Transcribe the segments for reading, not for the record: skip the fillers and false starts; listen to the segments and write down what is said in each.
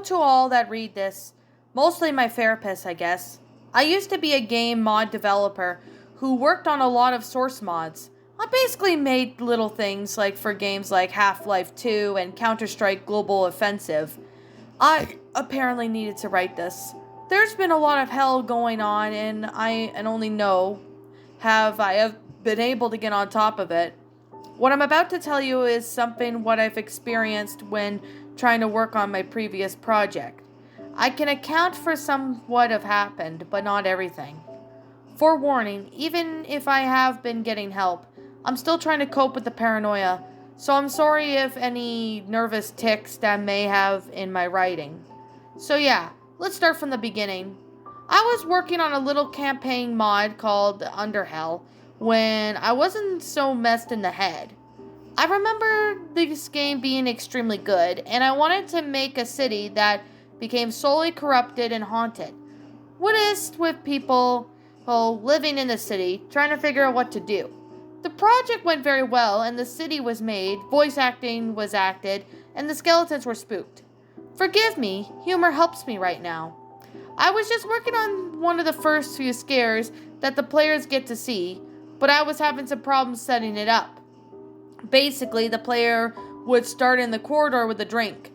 to all that read this. Mostly my therapist, I guess. I used to be a game mod developer who worked on a lot of source mods. I basically made little things like for games like Half-Life 2 and Counter-Strike Global Offensive. I apparently needed to write this. There's been a lot of hell going on, and only know I have been able to get on top of it. What I'm about to tell you is something what I've experienced when trying to work on my previous project. I can account for some what have happened, but not everything. Forewarning, even if I have been getting help, I'm still trying to cope with the paranoia, so I'm sorry if any nervous tics that I may have in my writing. So yeah, let's start from the beginning. I was working on a little campaign mod called Underhell when I wasn't so messed in the head. I remember this game being extremely good, and I wanted to make a city that became solely corrupted and haunted. With people living in the city, trying to figure out what to do. The project went very well, and the city was made, voice acting was acted, and the skeletons were spooked. Forgive me, humor helps me right now. I was just working on one of the first few scares that the players get to see, but I was having some problems setting it up. Basically, the player would start in the corridor with a drink,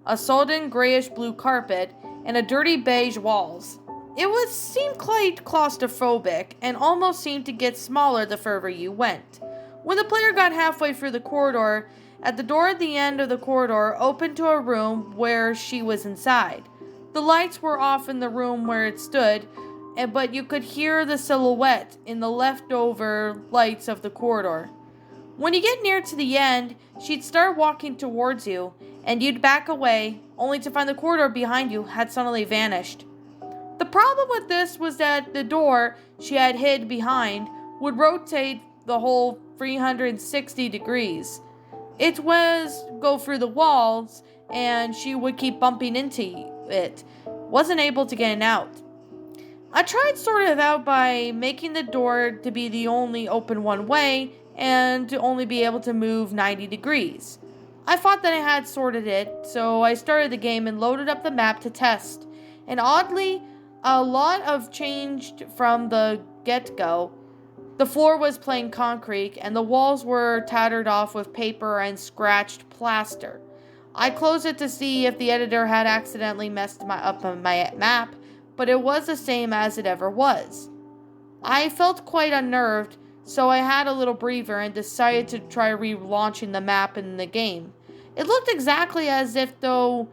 a sodden grayish-blue carpet, and a dirty beige walls. It seemed quite claustrophobic, and almost seemed to get smaller the further you went. When the player got halfway through the corridor, at the door at the end of the corridor opened to a room where she was inside. The lights were off in the room where it stood, but you could hear the silhouette in the leftover lights of the corridor. When you get near to the end, she'd start walking towards you, and you'd back away, only to find the corridor behind you had suddenly vanished. The problem with this was that the door she had hid behind would rotate the whole 360 degrees. It was go through the walls, and she would keep bumping into it. Wasn't able to get out. I tried sort it out by making the door to be the only open one way, and to only be able to move 90 degrees. I thought that I had sorted it, so I started the game and loaded up the map to test. And oddly, a lot of changed from the get-go. The floor was plain concrete, and the walls were tattered off with paper and scratched plaster. I closed it to see if the editor had accidentally messed up my map, but it was the same as it ever was. I felt quite unnerved, so I had a little breather and decided to try relaunching the map in the game. It looked exactly as if though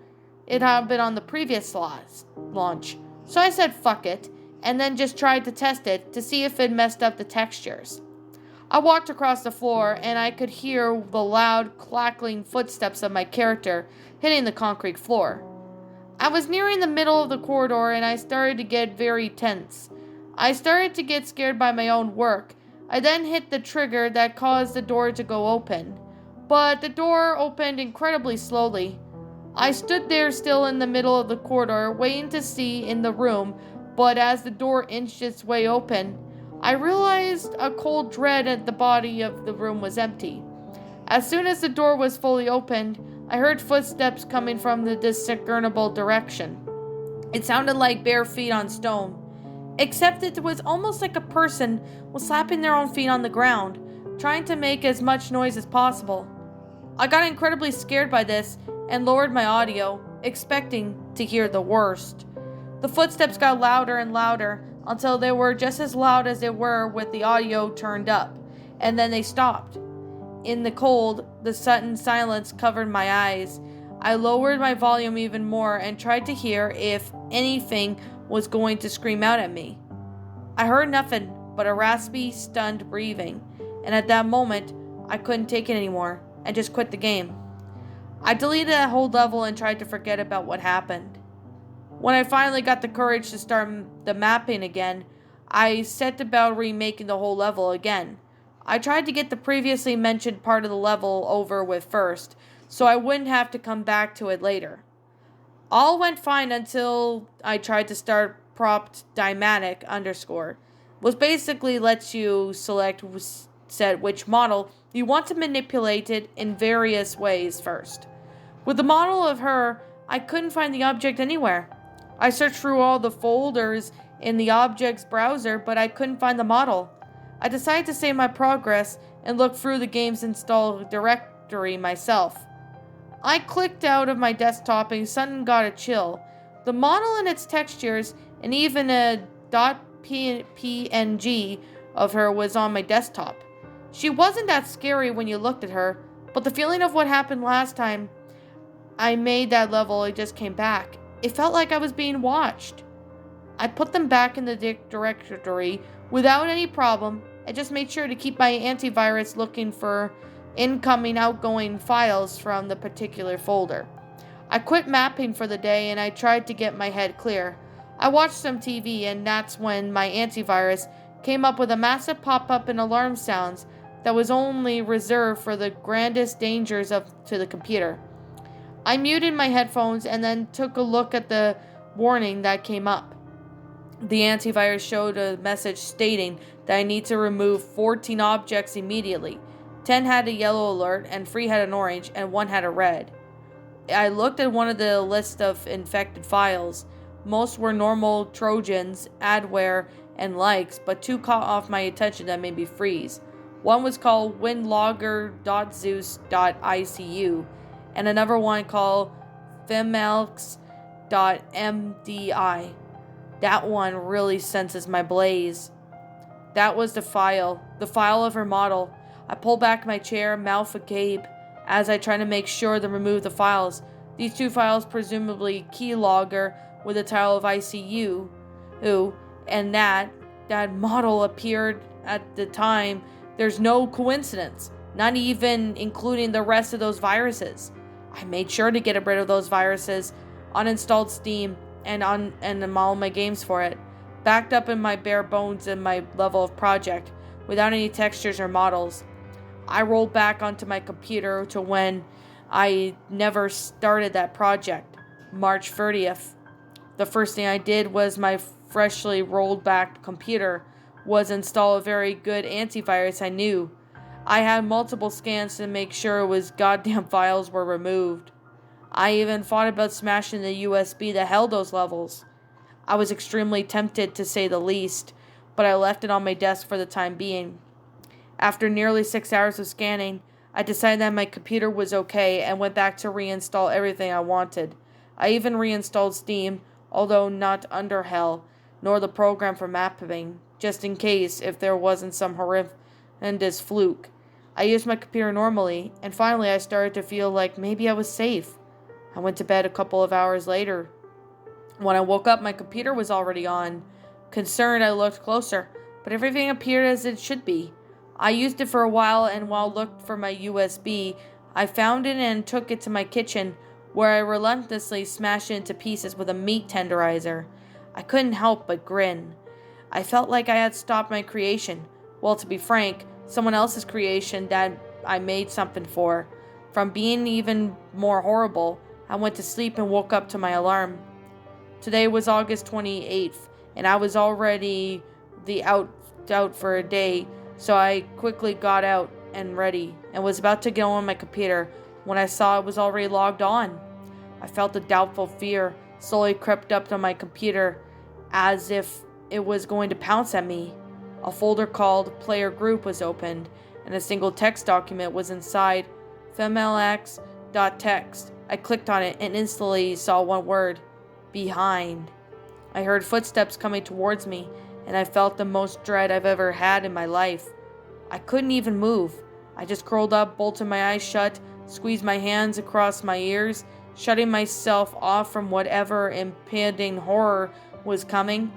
it had been on the previous launch, so I said fuck it, and then just tried to test it to see if it messed up the textures. I walked across the floor, and I could hear the loud, clacking footsteps of my character hitting the concrete floor. I was nearing the middle of the corridor, and I started to get very tense. I started to get scared by my own work. I then hit the trigger that caused the door to go open. But the door opened incredibly slowly. I stood there still in the middle of the corridor, waiting to see in the room, but as the door inched its way open, I realized a cold dread at the body of the room was empty. As soon as the door was fully opened, I heard footsteps coming from the discernible direction. It sounded like bare feet on stone, except it was almost like a person was slapping their own feet on the ground, trying to make as much noise as possible. I got incredibly scared by this and lowered my audio, expecting to hear the worst. The footsteps got louder and louder until they were just as loud as they were with the audio turned up, and then they stopped. In the cold, the sudden silence covered my eyes. I lowered my volume even more and tried to hear if anything was going to scream out at me. I heard nothing but a raspy, stunned breathing, and at that moment, I couldn't take it anymore and just quit the game. I deleted that whole level and tried to forget about what happened. When I finally got the courage to start the mapping again, I set about remaking the whole level again. I tried to get the previously mentioned part of the level over with first, so I wouldn't have to come back to it later. All went fine until I tried to start propped dynamic _, which basically lets you set which model you want to manipulate it in various ways first. With the model of her, I couldn't find the object anywhere. I searched through all the folders in the object's browser, but I couldn't find the model. I decided to save my progress and look through the game's install directory myself. I clicked out of my desktop and suddenly got a chill. The model and its textures, and even a .png of her was on my desktop. She wasn't that scary when you looked at her, but the feeling of what happened last time I made that level, it just came back. It felt like I was being watched. I put them back in the directory without any problem. I just made sure to keep my antivirus looking for incoming, outgoing files from the particular folder. I quit mapping for the day and I tried to get my head clear. I watched some TV and that's when my antivirus came up with a massive pop-up and alarm sounds that was only reserved for the grandest dangers to the computer. I muted my headphones and then took a look at the warning that came up. The antivirus showed a message stating that I need to remove 14 objects immediately. 10 had a yellow alert, and 3 had an orange, and 1 had a red. I looked at one of the list of infected files. Most were normal Trojans, adware, and likes, but 2 caught off my attention that made me freeze. One was called winlogger.zeus.icu, and another one called femelx.mdi. That one really senses my blaze. That was the file of her model. I pulled back my chair, mouth agape, as I tried to make sure to remove the files. These 2 files, presumably keylogger with the title of ICU, and that model appeared at the time. There's no coincidence, not even including the rest of those viruses. I made sure to get rid of those viruses, uninstalled Steam, and all my games for it, backed up in my bare bones in my level of project, without any textures or models. I rolled back onto my computer to when I never started that project, March 30th. The first thing I did was my freshly rolled back computer was install a very good antivirus I knew. I had multiple scans to make sure goddamn files were removed. I even thought about smashing the USB that held those levels. I was extremely tempted, to say the least, but I left it on my desk for the time being. After nearly 6 hours of scanning, I decided that my computer was okay and went back to reinstall everything I wanted. I even reinstalled Steam, although not Underhell, nor the program for mapping, just in case if there wasn't some horrendous fluke. I used my computer normally, and finally I started to feel like maybe I was safe. I went to bed a couple of hours later. When I woke up, my computer was already on. Concerned, I looked closer, but everything appeared as it should be. I used it for a while, and while looked for my USB, I found it and took it to my kitchen, where I relentlessly smashed it into pieces with a meat tenderizer. I couldn't help but grin. I felt like I had stopped my creation. Well, to be frank, someone else's creation that I made something for. From being even more horrible, I went to sleep and woke up to my alarm. Today was August 28th, and I was already out for a day, so I quickly got out and ready, and was about to go on my computer when I saw it was already logged on. I felt a doubtful fear slowly crept up to my computer, as if it was going to pounce at me. A folder called Player Group was opened, and a single text document was inside, femelx.txt. I clicked on it and instantly saw one word: behind. I heard footsteps coming towards me, and I felt the most dread I've ever had in my life. I couldn't even move. I just curled up, bolted my eyes shut, squeezed my hands across my ears, shutting myself off from whatever impending horror was coming.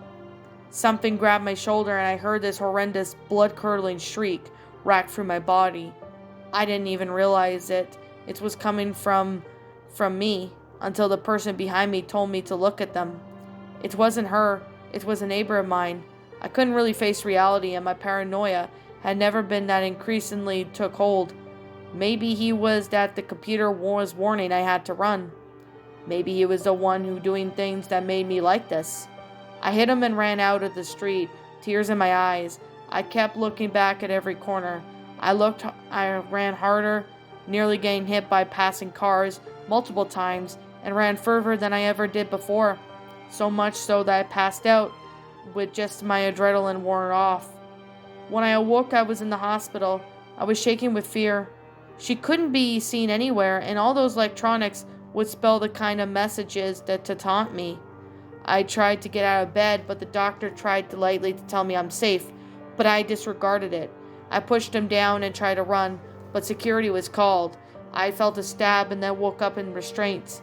Something grabbed my shoulder, and I heard this horrendous, blood-curdling shriek rack through my body. I didn't even realize it. It was coming from me, until the person behind me told me to look at them. It wasn't her. It was a neighbor of mine. I couldn't really face reality, and my paranoia had never been that increasingly took hold. Maybe he was that the computer was warning I had to run. Maybe he was the one who doing things that made me like this. I hit him and ran out of the street, tears in my eyes. I kept looking back at every corner. I ran harder, nearly getting hit by passing cars multiple times, and ran further than I ever did before. So much so that I passed out with just my adrenaline worn off. When I awoke, I was in the hospital. I was shaking with fear. She couldn't be seen anywhere, and all those electronics would spell the kind of messages that to taunt me. I tried to get out of bed, but the doctor tried to lightly to tell me I'm safe, but I disregarded it. I pushed him down and tried to run, but security was called. I felt a stab and then woke up in restraints.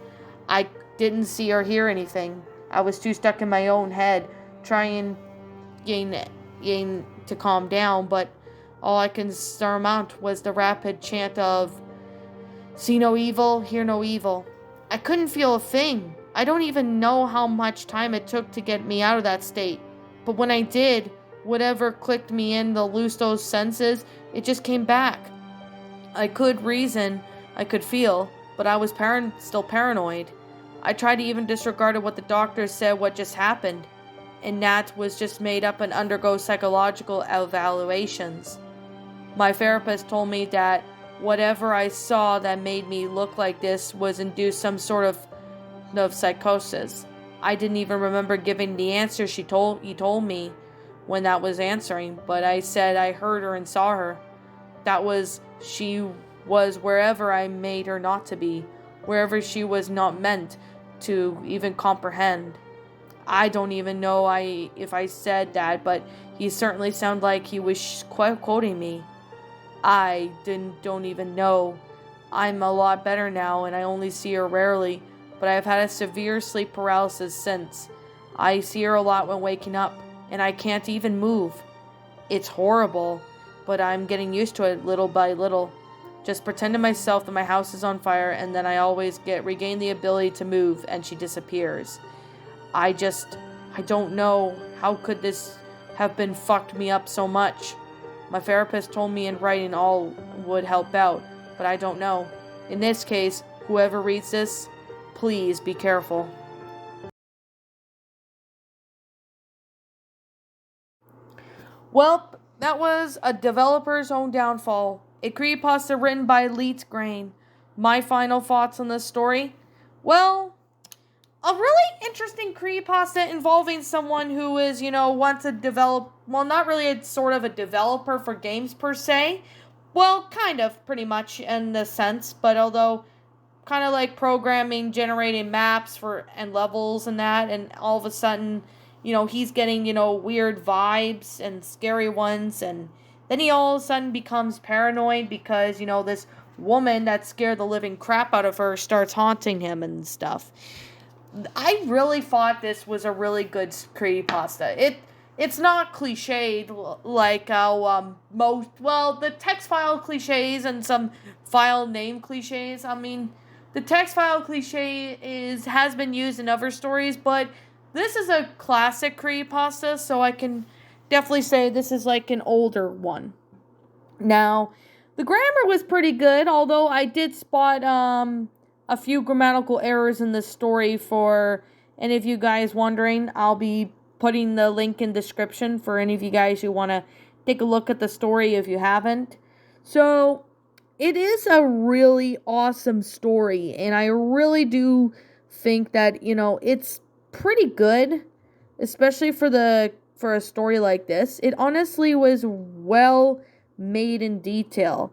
I didn't see or hear anything. I was too stuck in my own head, trying to calm down, but all I could surmount was the rapid chant of, "See no evil, hear no evil." I couldn't feel a thing. I don't even know how much time it took to get me out of that state. But when I did, whatever clicked me in to lose those senses, it just came back. I could reason, I could feel, but I was still paranoid. I tried to even disregard what the doctor said what just happened, and Nat was just made up and undergo psychological evaluations. My therapist told me that whatever I saw that made me look like this was induced some sort of psychosis. I didn't even remember giving the answer he told me when that was answering, but I said I heard her and saw her. She was wherever I made her not to be, wherever she was not meant to even comprehend. I don't even know if I said that, but he certainly sounded like he was quoting me. I don't even know. I'm a lot better now, and I only see her rarely, but I've had a severe sleep paralysis since. I see her a lot when waking up, and I can't even move. It's horrible, but I'm getting used to it little by little. Just pretend to myself that my house is on fire, and then I always regain the ability to move, and she disappears. I don't know how could this have been fucked me up so much. My therapist told me in writing all would help out, but I don't know. In this case, whoever reads this, please be careful. Well, that was A Developer's Own Downfall, a creepypasta written by Leetgrain. My final thoughts on this story? Well, a really interesting creepypasta involving someone who is, wants to develop, well, not really a sort of a developer for games per se. Well, kind of, pretty much in the sense, but although kind of like programming, generating maps and levels and that, and all of a sudden, he's getting, weird vibes and scary ones, and then he all of a sudden becomes paranoid because, this woman that scared the living crap out of her starts haunting him and stuff. I really thought this was a really good creepypasta. It's not cliched like how the text file cliches and some file name cliches. I mean, the text file cliche has been used in other stories, but this is a classic creepypasta, so I can definitely say this is like an older one. Now, the grammar was pretty good, although I did spot a few grammatical errors in this story. For any of you guys wondering, I'll be putting the link in description for any of you guys who want to take a look at the story if you haven't. So, it is a really awesome story, and I really do think that, it's pretty good, especially for a story like this. It honestly was well made in detail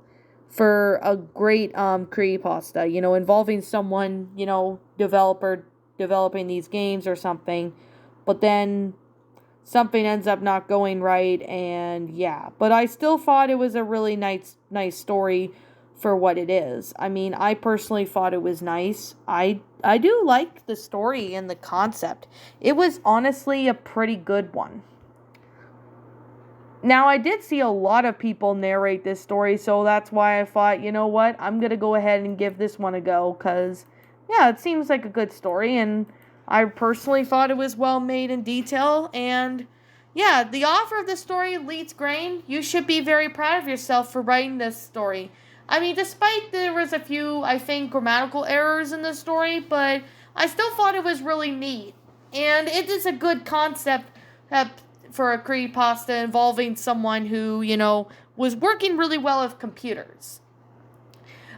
for a great creepypasta, involving someone, developer developing these games or something, but then something ends up not going right, and yeah. But I still thought it was a really nice story for what it is. I mean, I personally thought it was nice. I do like the story and the concept. It was honestly a pretty good one. Now, I did see a lot of people narrate this story, so that's why I thought, you know what, I'm going to go ahead and give this one a go, because, yeah, it seems like a good story, and I personally thought it was well made in detail, and, yeah, the author of this story, Leetgrain, you should be very proud of yourself for writing this story. I mean, despite there was a few, I think, grammatical errors in the story, but I still thought it was really neat, and it is a good concept for a creepypasta involving someone who, was working really well with computers.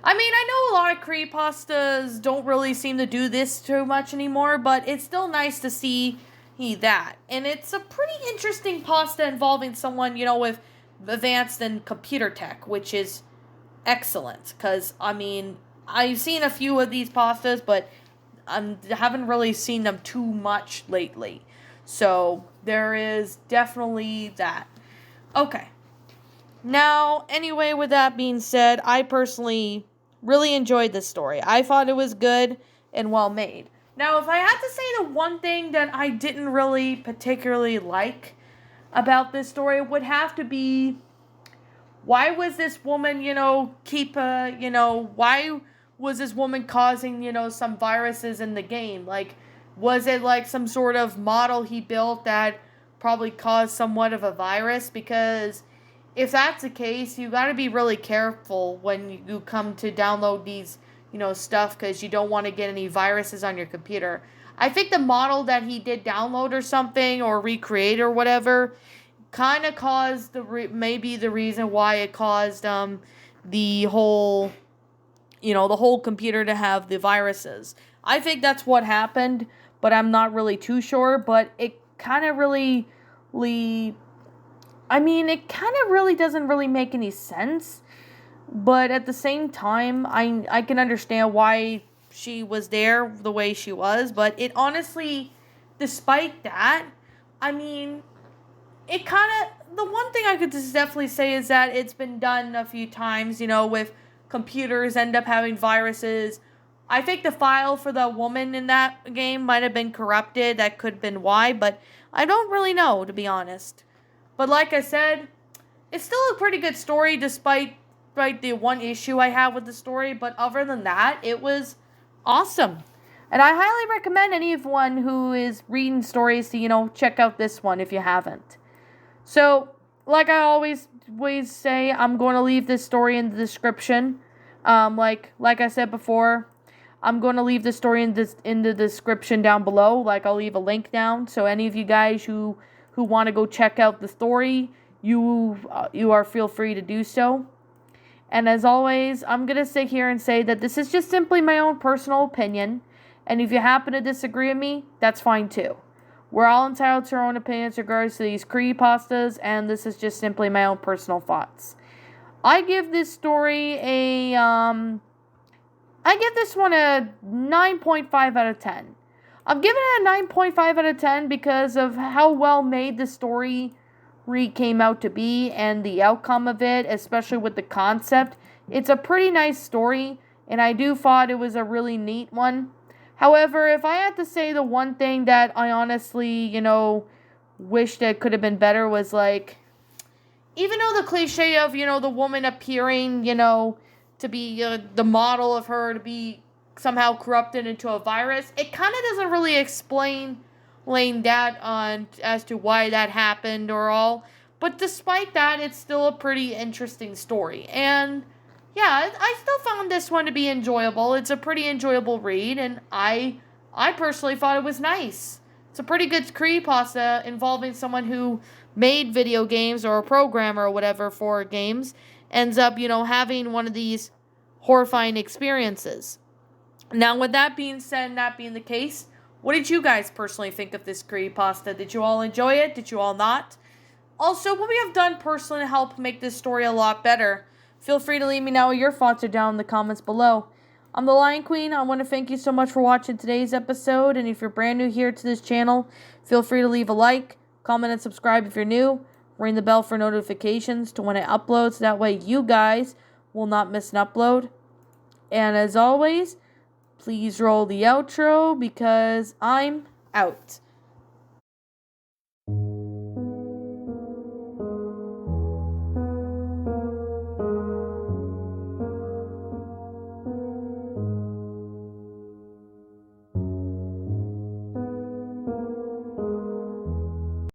I mean, I know a lot of creepypastas don't really seem to do this too much anymore, but it's still nice to see that. And it's a pretty interesting pasta involving someone, with advanced in computer tech, which is excellent. Because, I mean, I've seen a few of these pastas, but I haven't really seen them too much lately. So, there is definitely that. Okay. Now, anyway, with that being said, I personally really enjoyed this story. I thought it was good and well made. Now, if I had to say the one thing that I didn't really particularly like about this story, it would have to be, why was this woman, why was this woman causing, some viruses in the game? Like, was it like some sort of model he built that probably caused somewhat of a virus? Because if that's the case, you got to be really careful when you come to download these, stuff, because you don't want to get any viruses on your computer. I think the model that he did download or something, or recreate or whatever, kind of caused maybe the reason why it caused the whole, the whole computer to have the viruses. I think that's what happened, but I'm not really too sure. But it kind of really doesn't really make any sense. But at the same time, I can understand why she was there the way she was. But it honestly, despite that, I mean, it kind of, the one thing I could just definitely say is that it's been done a few times, with computers end up having viruses. I think the file for the woman in that game might have been corrupted. That could have been why, but I don't really know, to be honest. But like I said, it's still a pretty good story despite the one issue I have with the story. But other than that, it was awesome. And I highly recommend anyone who is reading stories to, check out this one if you haven't. So, like I always say, I'm going to leave this story in the description. Like I said before, I'm going to leave the story in the description down below. Like, I'll leave a link down. So any of you guys who want to go check out the story, you are feel free to do so. And as always, I'm going to sit here and say that this is just simply my own personal opinion. And if you happen to disagree with me, that's fine too. We're all entitled to our own opinions in regards to these creepypastas, and this is just simply my own personal thoughts. I give this story I give this one a 9.5 out of 10. I'm giving it a 9.5 out of 10 because of how well made the story came out to be and the outcome of it, especially with the concept. It's a pretty nice story, and I do thought it was a really neat one. However, if I had to say the one thing that I honestly, wish that could have been better was, like, even though the cliche of, the woman appearing, to be the model of her to be somehow corrupted into a virus, it kind of doesn't really explain that on as to why that happened or all. But despite that, it's still a pretty interesting story. And yeah, I still found this one to be enjoyable. It's a pretty enjoyable read, and I personally thought it was nice. It's a pretty good creepypasta involving someone who made video games or a programmer or whatever for games, ends up, having one of these horrifying experiences. Now, with that being said and that being the case, what did you guys personally think of this creepypasta? Did you all enjoy it? Did you all not? Also, what we have done personally to help make this story a lot better, feel free to leave me know what your thoughts are down in the comments below. I'm the Lion Queen. I want to thank you so much for watching today's episode. And if you're brand new here to this channel, feel free to leave a like, comment, and subscribe if you're new. Ring the bell for notifications to when I upload, so that way you guys will not miss an upload. And as always, please roll the outro because I'm out.